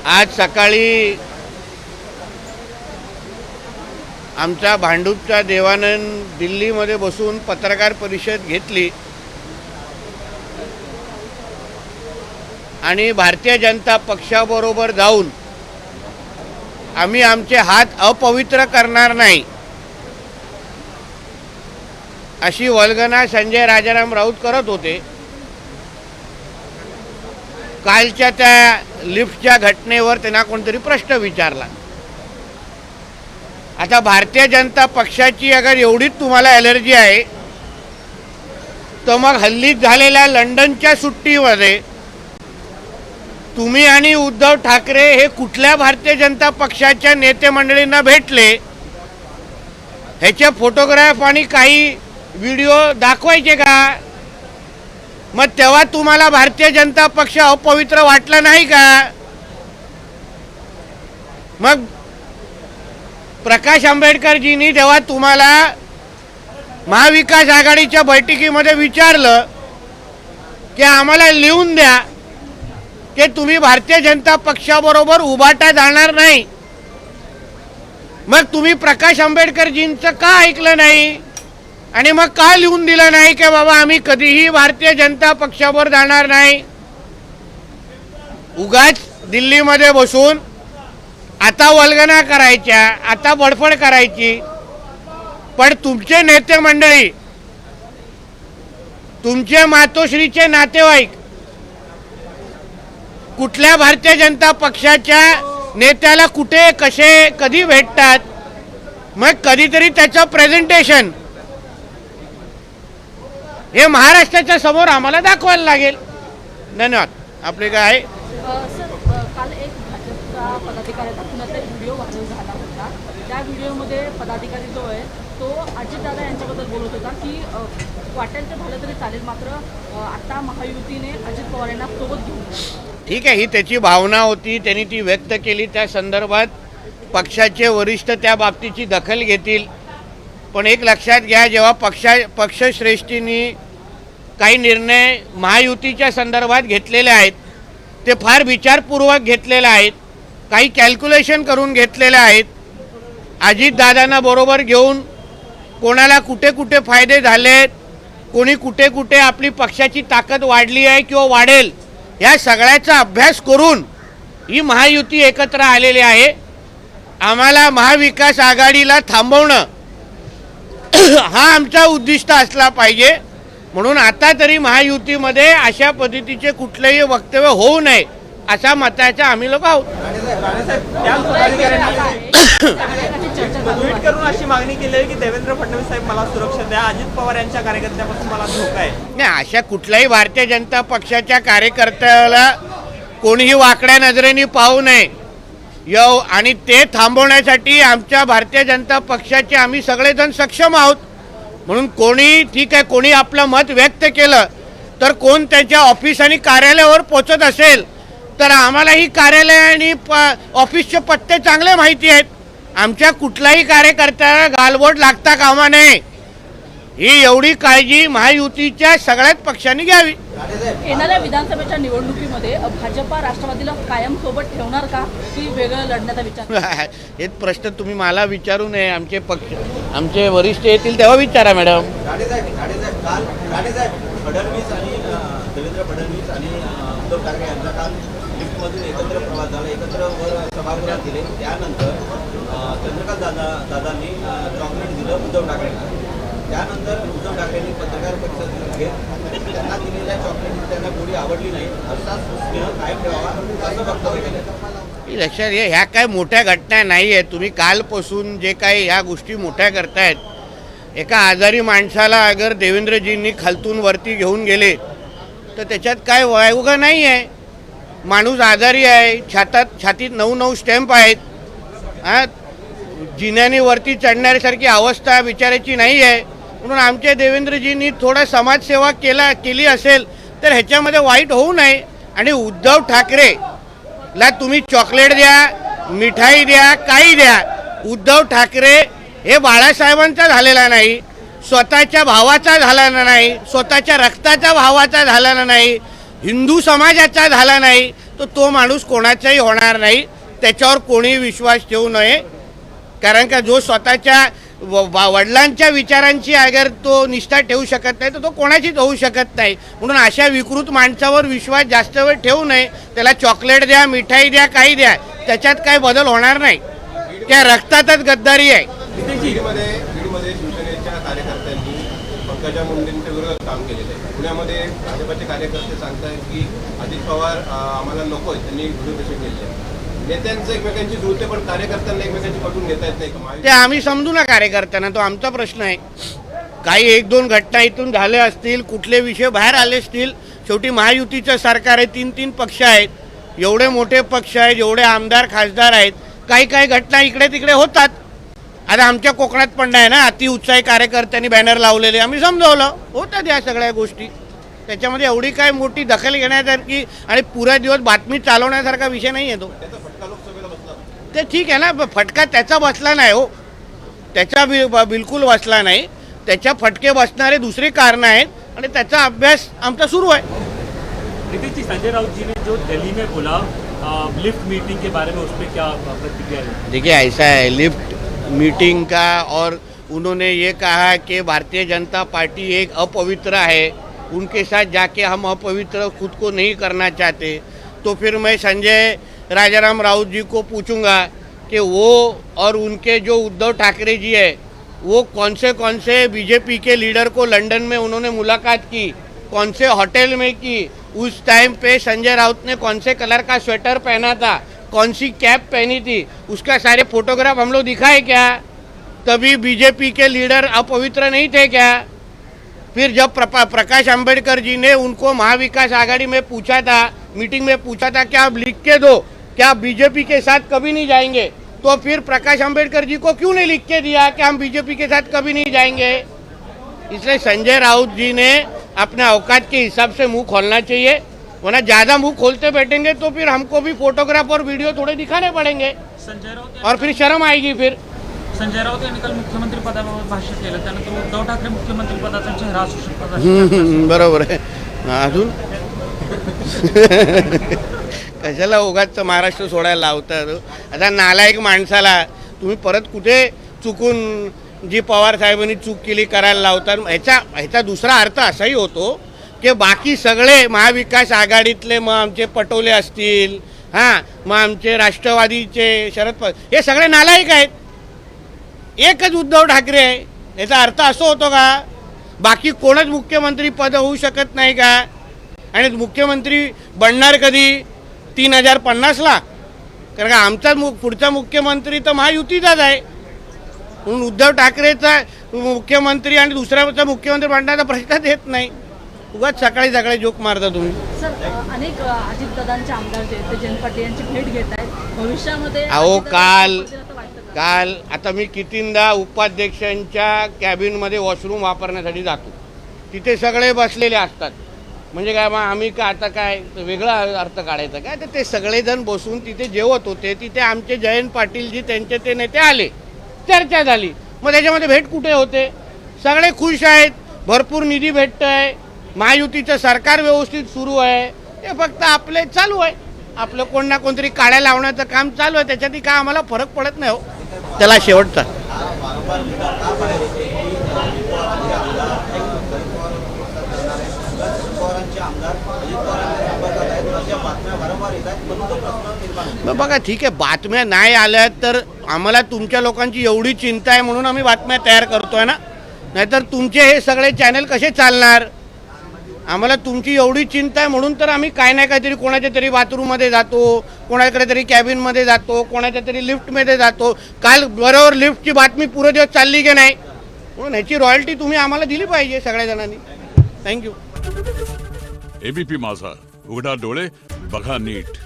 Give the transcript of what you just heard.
आज सकाळी आमच्या भांडूपच्या देवानंद दिल्लीमध्ये बसून पत्रकार परिषद घेतली आणि भारतीय जनता पक्षाबरोबर जाऊन आम्ही आमचे हात अपवित्र करणार नाही अशी वल्गना संजय राजाराम राऊत करत होते। कालच्या त्या लिफ्टच्या घटनेवर त्यांना कोणतरी प्रश्न विचारला। आता भारतीय जनता पक्षाची अगर एवढीच तुम्हाला ॲलर्जी आहे तर मग हल्लीच झालेल्या लंडनच्या सुट्टीमध्ये तुम्ही आणि उद्धव ठाकरे हे कुठल्या भारतीय जनता पक्षाच्या नेते मंडळींना भेटले ह्याचे फोटोग्राफ आणि काही व्हिडिओ दाखवायचे का? मग तेव्हा तुम्हाला भारतीय जनता पक्ष अपवित्र वाटला नाही का? मग प्रकाश आंबेडकरजींनी तेव्हा तुम्हाला महाविकास आघाडीच्या बैठकीमध्ये विचारलं की आम्हाला लिहून द्या की तुम्ही भारतीय जनता पक्षाबरोबर उभाटा जाणार नाही। मग तुम्ही प्रकाश आंबेडकरजींचं का ऐकलं नाही आणि मग का लिहून दिलं नाही की बाबा आम्ही कधीही भारतीय जनता पक्षावर जाणार नाही? उगाच दिल्लीमध्ये बसून आता वल्गना करायच्या, आता बडफड करायची, पण तुमचे नेते मंडळी, तुमचे मातोश्रीचे नातेवाईक कुठल्या भारतीय जनता पक्षाच्या नेत्याला कुठे कसे कधी भेटतात, मग कधीतरी त्याचं प्रेझेंटेशन हे महाराष्ट्राच्या समोर आम्हाला दाखवायला लागेल। धन्यवाद। आपले काय आहे सर, काल एक भाजपचा पदाधिकाऱ्याचा एक व्हिडिओ व्हायरल झाला होता। त्या व्हिडिओमध्ये पदाधिकारी जो आहे तो अजितदादा यांच्याबद्दल बोलत होता की वाटेल तर झालं तरी चालेल, मात्र आता महायुतीने अजित पवार यांना सोबत घेऊन। ठीक आहे, ही त्याची भावना होती, त्यांनी ती व्यक्त केली। त्या संदर्भात पक्षाचे वरिष्ठ त्या बाबतीची दखल घेतील। पण एक लक्षात घ्या, जेव्हा पक्षश्रेष्ठींनी काही निर्णय महायुतीच्या संदर्भात घेतलेले आहेत ते फार विचारपूर्वक घेतलेले आहेत, काही कॅल्क्युलेशन करून घेतलेले आहेत। अजितदादांना बरोबर घेऊन कोणाला कुठे कुठे फायदे झालेत, कोणी कुठे कुठे आपली पक्षाची ताकद वाढली आहे किंवा वाढेल, या सगळ्याचा अभ्यास करून ही महायुती एकत्र आलेली आहे। आम्हाला महाविकास आघाडीला थांबवणं हा आमचा उद्दिष्ट असला पाहिजे, म्हणून आता तरी महायुतीमध्ये अशा पद्धतीचे कुठलेही वक्तव्य होऊ नये अशा मताचा आम्ही लोक आहोत। ट्विट करून अशी मागणी केली आहे की देवेंद्र फडणवीस साहेब मला सुरक्षा द्या, अजित पवार यांच्या कार्यकर्त्यापासून मला धोका आहे। नाही, अशा कुठल्याही भारतीय जनता पक्षाच्या कार्यकर्त्याला कोणीही वाकड्या नजरेने पाहू नये आणि ते थांबवण्यासाठी आमच्या भारतीय जनता पक्षाचे आम्ही सगळेजण सक्षम आहोत। म्हणून कोणी ठीक आहे, कोणी आपलं मत व्यक्त केलं तर कोण त्याच्या ऑफिस आणि कार्यालयावर पोचत असेल तर आम्हालाही कार्यालय आणि ऑफिसचे पत्ते चांगले माहिती आहेत। आमच्या कुठल्याही कार्यकर्त्याला गालबोट लागता कामा नये, ही एवढी काळजी महायुतीच्या सगळ्याच पक्षांनी घ्यावी। येणाऱ्या विधानसभेच्या निवडणुकीमध्ये भाजपा राष्ट्रवादीला कायम सोबत ठेवणार का की वेगळं लढण्याचा विचार? हेच प्रश्न तुम्ही मला विचारू नये, आमचे वरिष्ठ येतील तेव्हा विचारा मॅडम। फडणवीस आणि देवेंद्र फडणवीस आणि उद्धव ठाकरे यांचा काल लिफ्टमधून एकत्र प्रवास झाला, एकत्र वर सभागृहात गेले। त्यानंतर चंद्रकांत दादांनी चॉकलेट दिलं उद्धव ठाकरेंना। त्यानंतर उद्धव ठाकरेंनी पत्रकार परिषद घेत त्यांना दिलेल्या चॉकलेट त्यांना गोडी आवडली नाही, असाच स्नेह कायम ठेवावा असं वक्तव्य केलं। लक्षात घ्या, ह्या काय मोठ्या घटना नाही आहेत। तुम्ही कालपासून जे काही ह्या गोष्टी मोठ्या करतायत, एका आजारी माणसाला अगर देवेंद्रजींनी खालतून वरती घेऊन गेले तर त्याच्यात काय वायुगा नाही आहे। माणूस आजारी आहे, छातीत 9 स्टॅम्प आहेत, जिन्याने वरती चढण्यासारखी अवस्था बिचाराची नाही आहे। म्हणून आमच्या देवेंद्रजींनी थोडा समाजसेवा केली असेल तर ह्याच्यामध्ये वाईट होऊ नये। आणि उद्धव ठाकरेला तुम्ही चॉकलेट द्या, मिठाई द्या, काही द्या, उद्धव ठाकरे हे बाळासाहेबांचा झालेला नाही, स्वतःच्या भावाचा झाला नाही, स्वतःच्या रक्ताच्या भावाचा झाला नाही, हिंदू समाजाचा झाला नाही, तर तो माणूस कोणाचाही होणार नाही, त्याच्यावर कोणीही विश्वास ठेवू नये. कारण का जो स्वतःच्या वडिलांच्या विचारांची अगर तो निष्ठा ठेवू शकत नाही तर तो कोणाचीच होऊ शकत नाही. म्हणून अशा विकृत माणसावर विश्वास जास्त वेळ ठेवू नये. त्याला चॉकलेट द्या, मिठाई द्या, काही द्या, त्याच्यात काही बदल होणार नाही. त्या रक्तातच गद्दारी आहे. बीडमध्ये शिवसेनेच्या कार्यकर्त्यांनी पंकजा मुंडेंच्या विरोधात काम केलेलं आहे. पुण्यामध्ये भाजपचे कार्यकर्ते सांगतात की अजित पवार आम्हाला नको आहेत, त्यांनी व्हिडिओ केले आहे. नेत्यांचं एकमेकांची जुळते पण कार्यकर्त्यांना एकमेकांची पटवून घेता येत नाही. ते आम्ही समजू ना कार्यकर्त्यांना, तो आमचा प्रश्न आहे. काही एक दोन घटना इथून झाल्या असतील, कुठले विषय बाहेर आले असतील. शेवटी महायुतीचं सरकार आहे, 3 पक्ष आहेत, एवढे मोठे पक्ष आहेत, एवढे आमदार खासदार आहेत, काही घटना इकडे तिकडे होतात. आता आमच्या कोकणात पण आहे ना, अतिउत्साही कार्यकर्त्यांनी बॅनर लावलेले, आम्ही समजवलं, होतात या सगळ्या गोष्टी. त्याच्यामध्ये एवढी काय मोठी दखल घेण्यासारखी आणि पुरा दिवस बातमी चालवण्यासारखा विषय नाही आहे तो. ते ठीक आहे ना, फटका त्याचा बसला नाही हो, त्याचा बिलकुल बसला नाही. त्याच्या फटके बसणारे दुसरी कारणं आहेत आणि त्याचा अभ्यास आमचा सुरू आहे. नीतीश जी, संजय राउत जी ने जो दिल्ली में बोला लिफ्ट मीटिंग के बारे में, उसमें क्या प्रतिक्रिया है? देखिए ऐसा है, लिफ्ट मीटिंग का और उन्होंने ये कहा कि भारतीय जनता पार्टी एक अपवित्र है, उनके साथ जाके हम अपवित्र खुद को नहीं करना चाहते. तो फिर मैं संजय राजाराम राउत जी को पूछूंगा कि वो और उनके जो उद्धव ठाकरे जी है, वो कौन से बीजेपी के लीडर को लंदन में उन्होंने मुलाकात की, कौन से होटल में की, उस टाइम पे संजय राउत ने कौन से कलर का स्वेटर पहना था, कौन सी कैप पहनी थी, उसका सारे फोटोग्राफ हम लोग दिखाए क्या? तभी बीजेपी के लीडर अपवित्र नहीं थे क्या? फिर जब प्रकाश अंबेडकर जी ने उनको महाविकास आघाड़ी में पूछा था, मीटिंग में पूछा था कि आप लिख के दो, क्या बीजेपी के साथ कभी नहीं जाएंगे, तो फिर प्रकाश अंबेडकर जी को क्यों नहीं लिख के दिया कि हम बीजेपी के साथ कभी नहीं जाएंगे? इसलिए संजय राउत जी ने अपने औकात के हिसाब से मुंह खोलना चाहिए, वरना ज़्यादा मुंह खोलते बैठेंगे तो फिर हमको भी फोटोग्राफ और वीडियो थोड़े दिखाने पड़ेंगे संजय राउत और फिर शर्म आएगी. फिर संजय राउत यांनी काल मुख्यमंत्री पदाबाबत भाष्य केलं, त्यानंतर उद्धव ठाकरे मुख्यमंत्री पदाचा चेहरा असू शकतात. बरोबर आहे. अजून कशाला उगाच महाराष्ट्र सोडायला लावतात. आता नालायक माणसाला तुम्ही परत कुठे चुकून जी पवार साहेबांनी चूक केली करायला लावतात. ह्याचा दुसरा अर्थ असाही होतो की बाकी सगळे महाविकास आघाडीतले, मग आमचे पटोले असतील, हां, मग आमचे राष्ट्रवादीचे शरद पवार, हे सगळे नालायक आहेत, एकच उद्धव ठाकरे आहे. याचा अर्थ असं होतो का बाकी कोणच मुख्यमंत्री पद होऊ शकत नाही का? आणि मुख्यमंत्री बनणार कधी? 3050ला. कारण का आमचा पुढचा मुख्यमंत्री तर महायुतीचाच आहे. म्हणून उद्धव ठाकरेचा मुख्यमंत्री आणि दुसऱ्याचा मुख्यमंत्री बनण्याचा प्रश्नच येत नाही. उगाच सकाळी जोक मारता तुम्ही. सर, अनेक अजितदादांचे आमदार जे आहेत ते जयंत पाटील यांची भेट घेत आहेत. भविष्यामध्ये अहो, काल काल आता मी कितींदा उपाध्यक्षांच्या कॅबिनमध्ये वॉशरूम वापरण्यासाठी जातो, तिथे सगळे बसलेले असतात. म्हणजे काय, मग आम्ही का आता काय वेगळा अर्थ काढायचा काय? तर ते सगळेजण बसून तिथे जेवत होते. तिथे आमचे जयंत पाटीलजी, त्यांचे ते नेते आले, चर्चा झाली. मग त्याच्यामध्ये भेट कुठे होते? सगळे खुश आहेत, भरपूर निधी भेटत आहे, महायुतीचं सरकार व्यवस्थित सुरू आहे. ते फक्त आपले चालू आहे, आपलं कोण ना कोणतरी काड्या लावण्याचं काम चालू आहे. त्याच्यातही काय आम्हाला फरक पडत नाही हो. त्याला शेवटचा बघा, ठीक आहे, बातम्या नाही आल्या तर आम्हाला तुमच्या लोकांची एवढी चिंता आहे म्हणून आम्ही बातम्या तयार करतोय ना. नाहीतर तुमचे हे सगळे चॅनल कसे चालणार? आम्हाला तुमची एवढी चिंता आहे म्हणून तर आम्ही काय नाही काहीतरी, कोणाच्या तरी बाथरूममध्ये जातो, कोणाकडे तरी कॅबिनमध्ये जातो, कोणाच्या तरी लिफ्टमध्ये जातो. काल बरोबर लिफ्टची बातमी पुरे दिवस चालली की नाही? म्हणून ह्याची रॉयल्टी तुम्ही आम्हाला दिली पाहिजे सगळ्या जणांनी. थँक्यू. एबीपी माझा, उघडा डोळे बघा नीट.